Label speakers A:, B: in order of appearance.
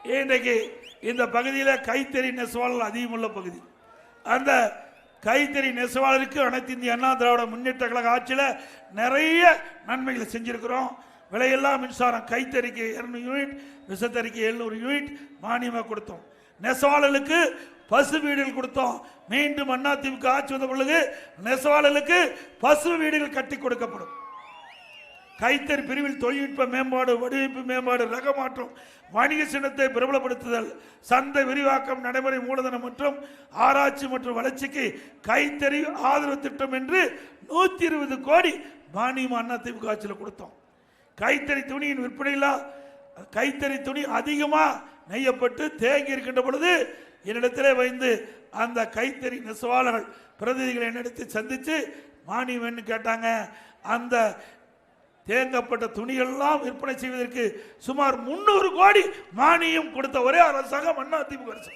A: இன்றைக்கு இந்த பகுதியில் கைத்தறி நெசவாளர் அதிகமுள்ள பகுதி. அந்த கைத்தறி நெசவாளருக்கு அனைத்து இந்திய அண்ணா திராவிட முன்னேற்ற கழக ஆட்சியில் நிறைய நன்மைகளை செஞ்சிருக்கிறோம். விலையில்லா மின்சாரம் கைத்தறிக்கு 200 யூனிட், விசத்தறிக்கு 700 யூனிட் மானியமாக கொடுத்தோம். நெசவாளர்களுக்கு பசு வீடுகள் கொடுத்தோம். மீண்டும் அதிமுக ஆட்சி வந்த பொழுது நெசவாளர்களுக்கு பசு வீடுகள் கட்டி கொடுக்கப்படும். கைத்தறி பிரிவில் தொழில்நுட்ப மேம்பாடு, வடிவமைப்பு மேம்பாடு, ரக மாற்றம், வணிக சின்னத்தை பிரபலப்படுத்துதல், சந்தை விரிவாக்கம், நடைமுறை மூலதனம் மற்றும் ஆராய்ச்சி மற்றும் வளர்ச்சிக்கு கைத்தறி ஆதரவு திட்டம் என்று 120 கோடி மானியம் அதிமுக ஆட்சியில் கொடுத்தோம். கைத்தறி துணியின் விற்பனையில் கைத்தறி துணி அதிகமாக நெய்யப்பட்டு தேங்கி இருக்கின்ற பொழுது என்னிடத்திலே வைந்து அந்த கைத்தறி நெசவாளர்கள் பிரதிநிதிகளை என்னிடத்தை சந்தித்து மானியம் கேட்டாங்க. அந்த தேங்கப்பட்ட துணிகள்லாம் விற்பனை செய்வதற்கு சுமார் 300 கோடி மானியம் கொடுத்த ஒரே அரசாங்கம் அதிமுக அரசு.